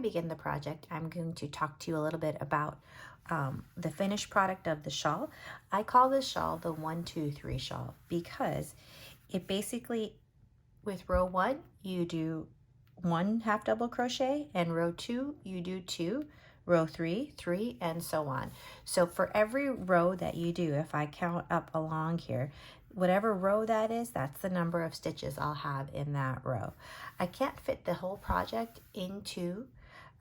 begin the project, I'm going to talk to you a little bit about the finished product of the shawl. I call this shawl the 1, 2, 3 shawl because it basically, with row 1, you do 1 half double crochet, and row 2, you do 2, row 3, 3, and so on. So for every row that you do, if I count up along here, whatever row that is, that's the number of stitches I'll have in that row. I can't fit the whole project into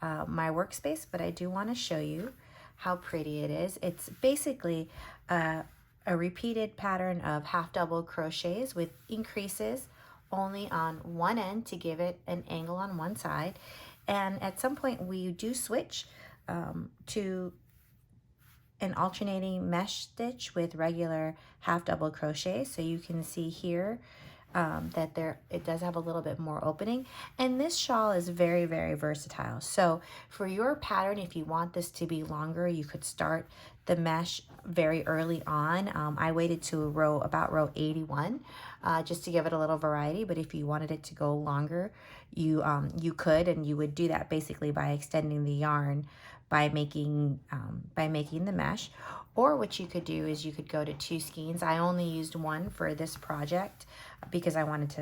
my workspace, but I do want to show you how pretty it is. It's basically a repeated pattern of half double crochets with increases only on one end to give it an angle on one side. And at some point we do switch to an alternating mesh stitch with regular half double crochet. So you can see here that it does have a little bit more opening, and this shawl is very, very versatile. So for your pattern, if you want this to be longer, you could start the mesh very early on. I waited to about row 81 just to give it a little variety, but if you wanted it to go longer, you could, and you would do that basically by extending the yarn by making the mesh. Or what you could do is you could go to 2 skeins. I only used 1 for this project because I wanted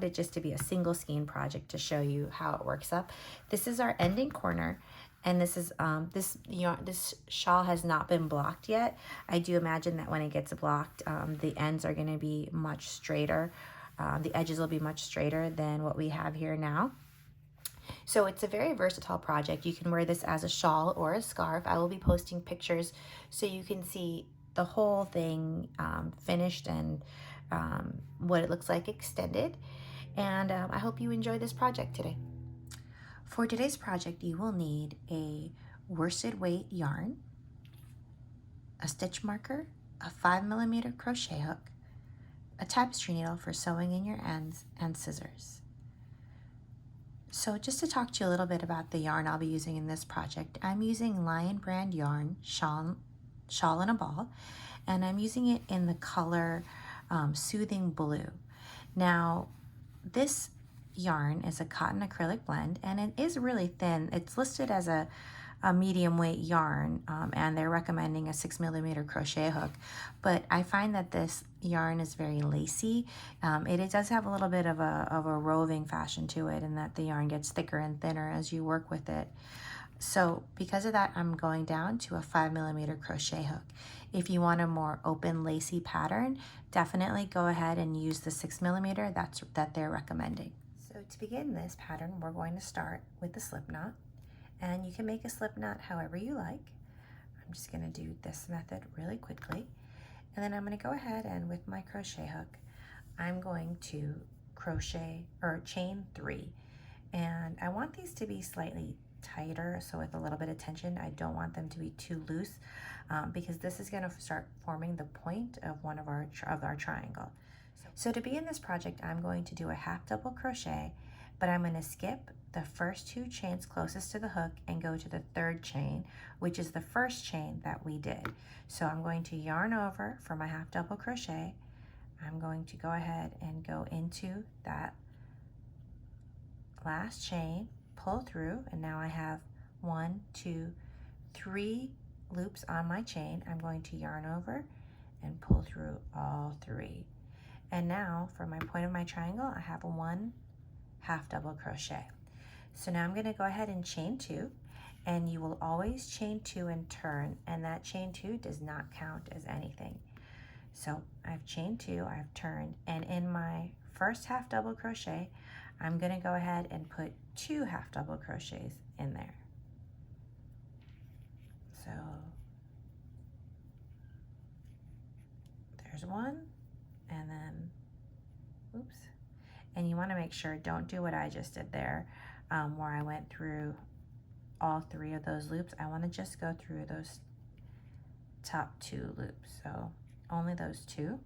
it just to be a single skein project to show you how it works up. This is our ending corner, and this is this shawl has not been blocked yet. I do imagine that when it gets blocked, the ends are going to be much straighter. The edges will be much straighter than what we have here now. So it's a very versatile project. You can wear this as a shawl or a scarf. I will be posting pictures so you can see the whole thing finished and what it looks like extended. And I hope you enjoy this project today. For today's project, you will need a worsted weight yarn, a stitch marker, a 5mm crochet hook, a tapestry needle for sewing in your ends, and scissors. So just to talk to you a little bit about the yarn I'll be using in this project, I'm using Lion brand yarn, Shawl in a Ball, and I'm using it in the color Soothing Blue. Now, this yarn is a cotton acrylic blend, and it is really thin. It's listed as a medium weight yarn, and they're recommending a 6mm crochet hook, but I find that this yarn is very lacy. It does have a little bit of a roving fashion to it, and that the yarn gets thicker and thinner as you work with it. So because of that, I'm going down to a 5mm crochet hook. If you want a more open lacy pattern, definitely go ahead and use the 6mm that they're recommending. So to begin this pattern, we're going to start with the slip knot. And you can make a slip knot however you like. I'm just going to do this method really quickly. And then I'm going to go ahead and with my crochet hook, I'm going to crochet or chain 3. And I want these to be slightly tighter, so with a little bit of tension. I don't want them to be too loose because this is going to start forming the point of one of our triangle. So to begin this project, I'm going to do a half double crochet, but I'm going to skip the first 2 chains closest to the hook and go to the 3rd chain, which is the first chain that we did. So I'm going to yarn over for my half double crochet. I'm going to go ahead and go into that last chain, pull through, and now I have 1, 2, 3 loops on my chain. I'm going to yarn over and pull through all 3. And now for my point of my triangle, I have 1 half double crochet. So now I'm going to go ahead and chain 2, and you will always chain 2 and turn, and that chain 2 does not count as anything. So I've chained 2, I've turned, and in my first half double crochet, I'm going to go ahead and put 2 half double crochets in there. So there's 1, and then, oops. And you want to make sure, don't do what I just did there, where I went through all 3 of those loops. I want to just go through those top 2 loops. So only those 2.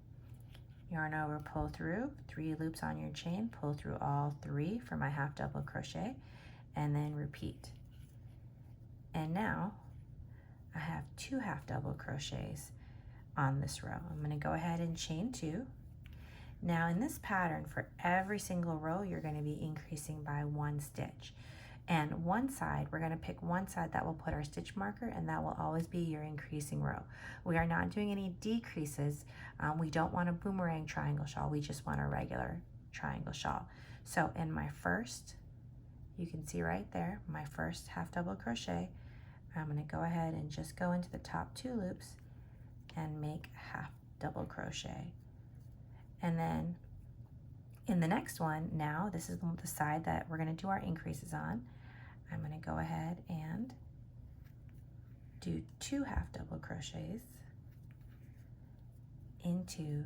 Yarn over, pull through, 3 loops on your chain, pull through all 3 for my half double crochet, and then repeat. And now I have 2 half double crochets on this row. I'm going to go ahead and chain 2. Now in this pattern, for every single row, you're going to be increasing by 1 stitch. And one side, we're going to pick one side that will put our stitch marker, and that will always be your increasing row. We are not doing any decreases. We don't want a boomerang triangle shawl. We just want a regular triangle shawl. So in my first, you can see right there, my first half double crochet, I'm going to go ahead and just go into the top 2 loops and make half double crochet. And then in the next one, now this is the side that we're going to do our increases on. I'm going to go ahead and do 2 half double crochets into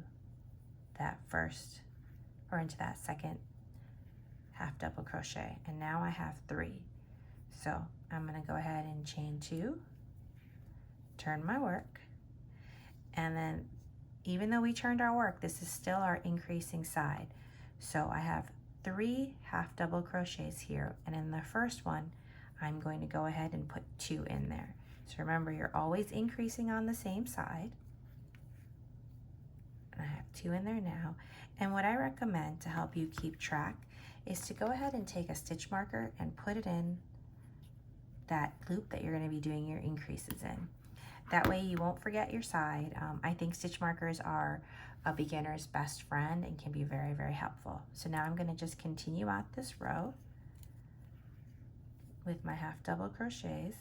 that first, or into that second half double crochet, and now I have 3. So I'm going to go ahead and chain 2, turn my work, and then even though we turned our work, this is still our increasing side. So I have 3 half double crochets here, and in the first one I'm going to go ahead and put 2 in there. So remember, you're always increasing on the same side. And I have 2 in there now. And what I recommend to help you keep track is to go ahead and take a stitch marker and put it in that loop that you're going to be doing your increases in. That way you won't forget your side. I think stitch markers are a beginner's best friend and can be very, very helpful. So now I'm going to just continue out this row with my half double crochets.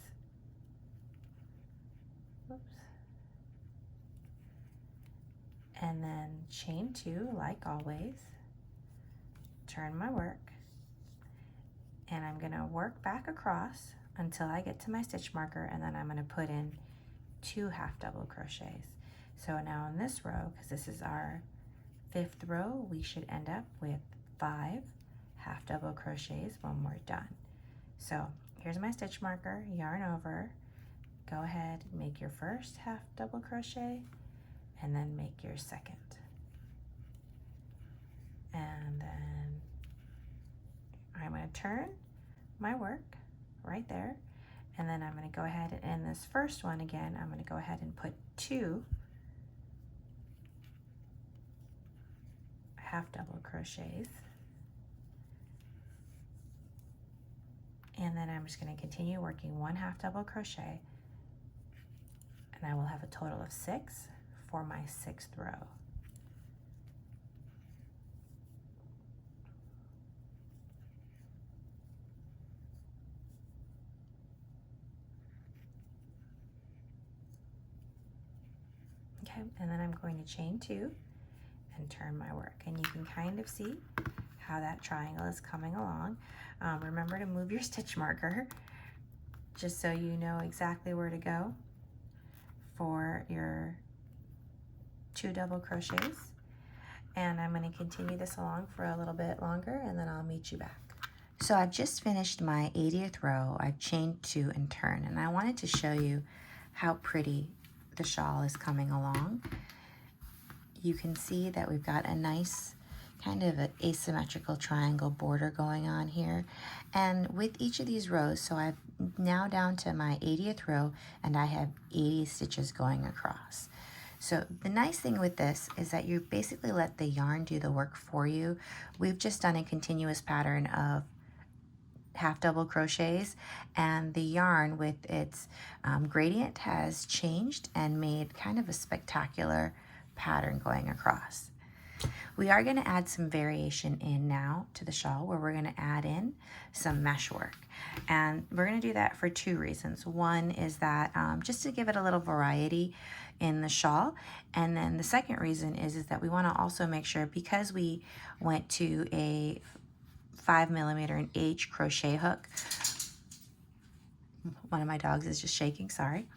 Oops. And then chain 2 like always, turn my work, and I'm going to work back across until I get to my stitch marker, and then I'm going to put in 2 half double crochets. So now in this row, because this is our 5th row, we should end up with 5 half double crochets when we're done. So here's my stitch marker, yarn over, go ahead, make your first half double crochet, and then make your second. And then I'm going to turn my work right there, and then I'm going to go ahead and in this first one again, I'm going to go ahead and put 2 half double crochets, and then I'm just going to continue working 1 half double crochet, and I will have a total of 6 for my 6th row. Okay, and then I'm going to chain 2 and turn my work, and you can kind of see how that triangle is coming along. Remember to move your stitch marker just so you know exactly where to go for your 2 double crochets. And I'm going to continue this along for a little bit longer, and then I'll meet you back. So I've just finished my 80th row. I've chained 2 and turned, and I wanted to show you how pretty the shawl is coming along. You can see that we've got a nice kind of an asymmetrical triangle border going on here. And with each of these rows, so I'm now down to my 80th row, and I have 80 stitches going across. So the nice thing with this is that you basically let the yarn do the work for you. We've just done a continuous pattern of half double crochets, and the yarn with its gradient has changed and made kind of a spectacular pattern going across. We are going to add some variation in now to the shawl, where we're going to add in some mesh work, and we're going to do that for 2 reasons. One is that just to give it a little variety in the shawl, and then the second reason is that we want to also make sure, because we went to a 5mm and H crochet hook. One of my dogs is just shaking, sorry.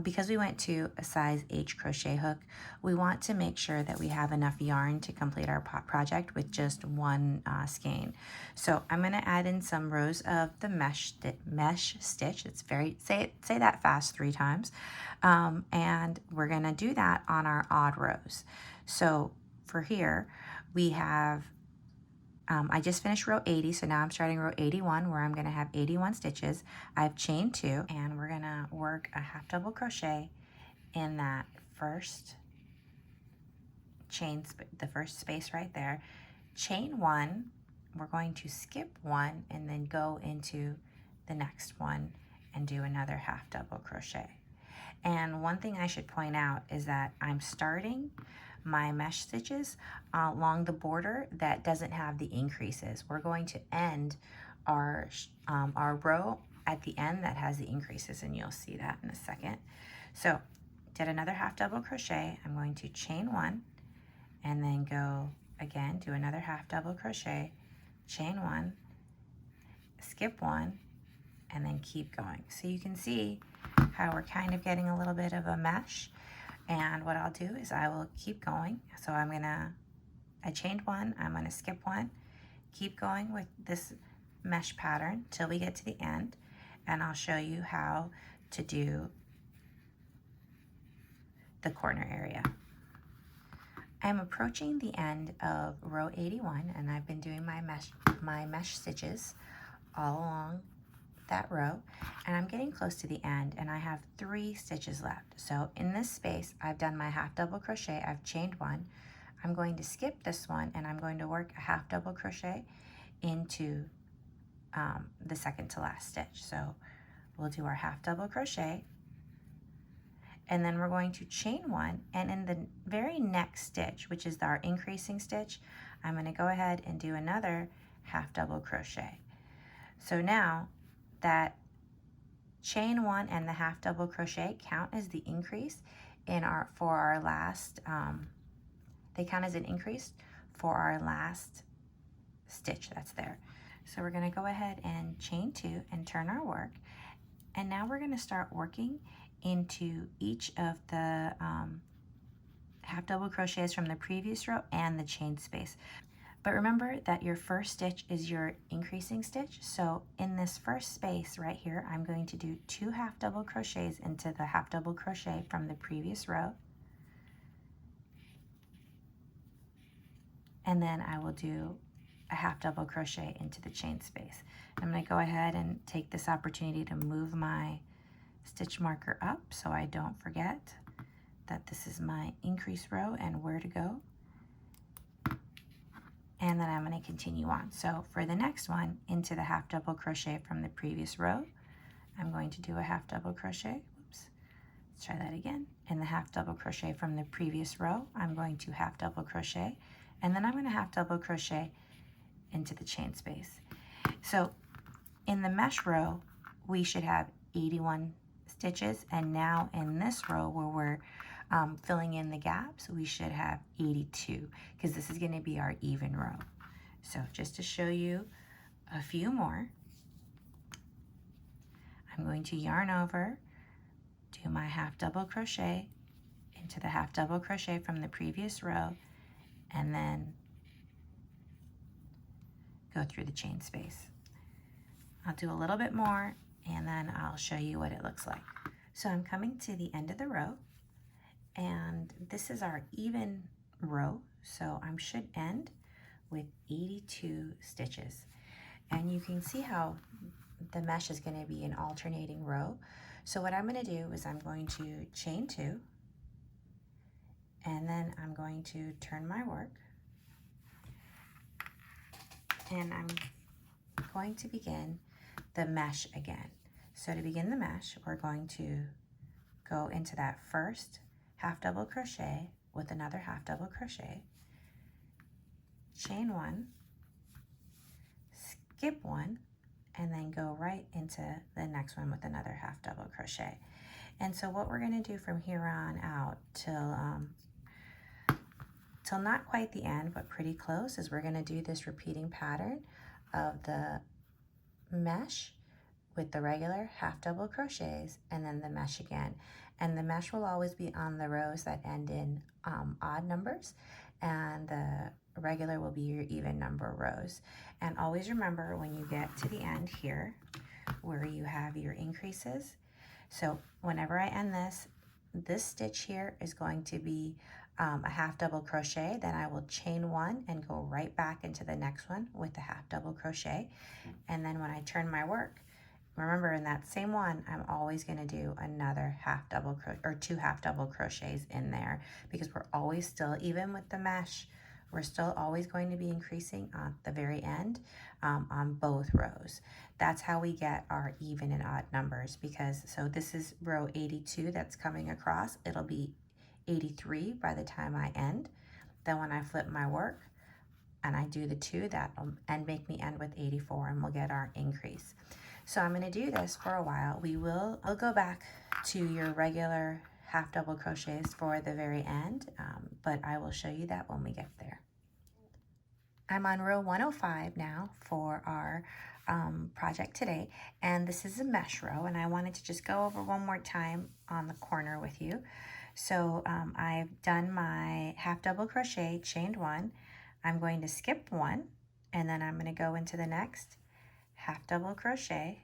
Because we went to a size H crochet hook, we want to make sure that we have enough yarn to complete our project with just 1 skein. So I'm going to add in some rows of the mesh stitch. It's very, say that fast 3 times. And we're going to do that on our odd rows. So for here, we have I just finished row 80, so now I'm starting row 81, where I'm going to have 81 stitches. I've chained 2, and we're going to work a half double crochet in that first the first space right there. Chain 1, we're going to skip 1 and then go into the next one and do another half double crochet. And one thing I should point out is that I'm starting my mesh stitches along the border that doesn't have the increases. We're going to end our row at the end that has the increases, and you'll see that in a second. So did another half double crochet. I'm going to chain one and then go again, do another half double crochet, chain one, skip one, and then keep going. So you can see how we're kind of getting a little bit of a mesh. And what I'll do is I will keep going. So I chained one, I'm gonna skip one, keep going with this mesh pattern till we get to the end, and I'll show you how to do the corner area. I'm approaching the end of row 81, and I've been doing my mesh stitches all along that row, and I'm getting close to the end, and I have 3 stitches left. So in this space, I've done my half double crochet, I've chained one, I'm going to skip this one, and I'm going to work a half double crochet into the second to last stitch. So we'll do our half double crochet, and then we're going to chain one, and in the very next stitch, which is our increasing stitch, I'm going to go ahead and do another half double crochet. So now that chain one and the half double crochet count as the increase in for our last, they count as an increase for our last stitch that's there. So we're going to go ahead and chain 2 and turn our work, and now we're going to start working into each of the half double crochets from the previous row and the chain space. But remember that your first stitch is your increasing stitch. So in this first space right here, I'm going to do 2 half double crochets into the half double crochet from the previous row. And then I will do a half double crochet into the chain space. I'm going to go ahead and take this opportunity to move my stitch marker up so I don't forget that this is my increase row and where to go. And then I'm going to continue on. So for the next one, into the half double crochet from the previous row, I'm going to do a half double crochet. Oops, let's try that again. In the half double crochet from the previous row, I'm going to half double crochet, and then I'm going to half double crochet into the chain space. So in the mesh row, we should have 81 stitches, and now in this row where we're filling in the gaps, we should have 82, because this is going to be our even row. So just to show you a few more, I'm going to yarn over, do my half double crochet into the half double crochet from the previous row, and then go through the chain space. I'll do a little bit more, and then I'll show you what it looks like. So I'm coming to the end of the row, and this is our even row, so I should end with 82 stitches. And you can see how the mesh is going to be an alternating row. So what I'm going to do is I'm going to chain 2, and then I'm going to turn my work, and I'm going to begin the mesh again. So to begin the mesh, we're going to go into that first half double crochet with another half double crochet, chain 1, skip 1, and then go right into the next one with another half double crochet. And so what we're going to do from here on out till not quite the end, but pretty close, is we're going to do this repeating pattern of the mesh with the regular half double crochets and then the mesh again. And the mesh will always be on the rows that end in odd numbers, and the regular will be your even number rows. And always remember, when you get to the end here where you have your increases, so whenever I end this stitch here is going to be a half double crochet, then I will chain 1 and go right back into the next one with the half double crochet. And then when I turn my work, remember, in that same one, I'm always going to do another half double or 2 half double crochets in there, because we're always still, even with the mesh, We're still always going to be increasing at the very end on both rows. That's how we get our even and odd numbers, because so this is row 82 that's coming across. It'll be 83 by the time I end. Then when I flip my work and I do the 2, that'll make me end with 84, and we'll get our increase. So I'm going to do this for a while. I'll go back to your regular half double crochets for the very end, but I will show you that when we get there. I'm on row 105 now for our project today, and this is a mesh row, and I wanted to just go over one more time on the corner with you. So I've done my half double crochet, chained 1. I'm going to skip 1, and then I'm going to go into the next half double crochet.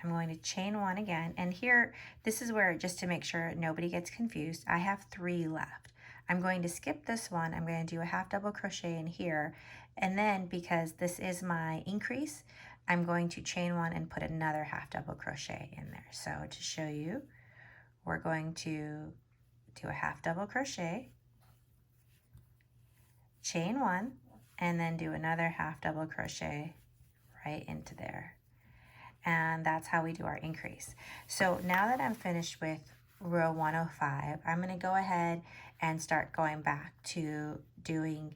I'm going to chain 1 again, and here, this is where, just to make sure nobody gets confused, I have 3 left. I'm going to skip this one. I'm going to do a half double crochet in here, and then because this is my increase, I'm going to chain 1 and put another half double crochet in there. So to show you, we're going to do a half double crochet, chain 1, and then do another half double crochet right into there. And that's how we do our increase. So now that I'm finished with row 105, I'm going to go ahead and start going back to doing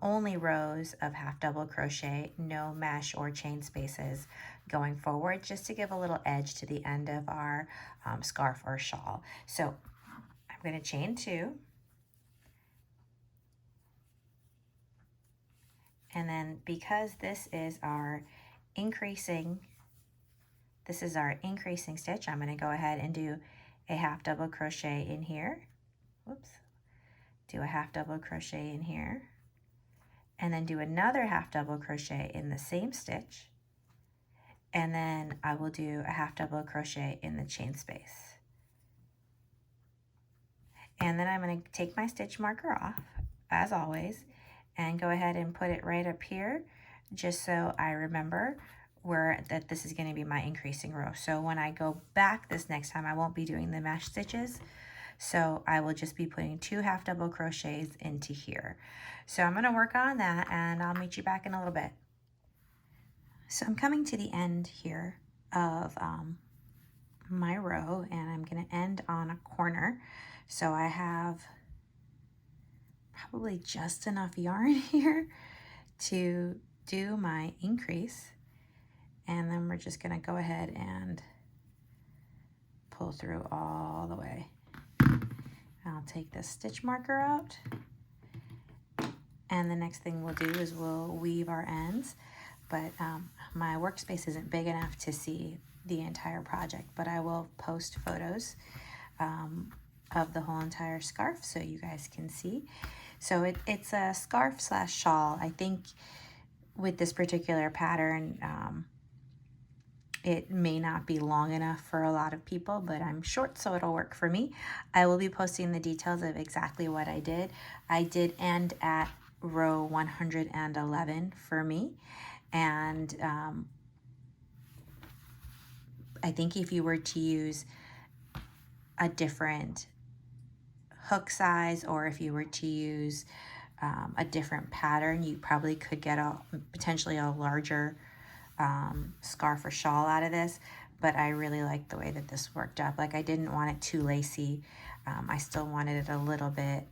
only rows of half double crochet, no mesh or chain spaces going forward, just to give a little edge to the end of our scarf or shawl. So I'm going to chain 2, and then because this is our increasing stitch, I'm going to go ahead and do a half double crochet in here. Whoops. Do a half double crochet in here, and then do another half double crochet in the same stitch, and then I will do a half double crochet in the chain space. And then I'm going to take my stitch marker off, as always, and go ahead and put it right up here, just so I remember that this is going to be my increasing row. So when I go back this next time, I won't be doing the mesh stitches, so I will just be putting 2 half double crochets into here. So I'm going to work on that, and I'll meet you back in a little bit. So I'm coming to the end here of my row, and I'm going to end on a corner. So I have probably just enough yarn here to do my increase. And then we're just going to go ahead and pull through all the way. I'll take the stitch marker out. And the next thing we'll do is we'll weave our ends. But my workspace isn't big enough to see the entire project, but I will post photos of the whole entire scarf so you guys can see. So it's a scarf / shawl. I think with this particular pattern, it may not be long enough for a lot of people, but I'm short, so it'll work for me. I will be posting the details of exactly what I did. I did end at row 111 for me, and I think if you were to use a different hook size, or if you were to use a different pattern, you probably could get potentially a larger scarf or shawl out of this, but I really like the way that this worked up. Like, I didn't want it too lacy. I still wanted it a little bit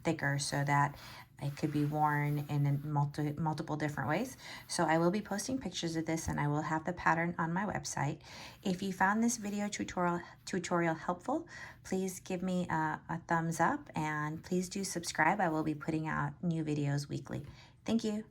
thicker so that it could be worn in multiple different ways. So I will be posting pictures of this, and I will have the pattern on my website. If you found this video tutorial helpful, please give me a thumbs up, and please do subscribe. I will be putting out new videos weekly. Thank you.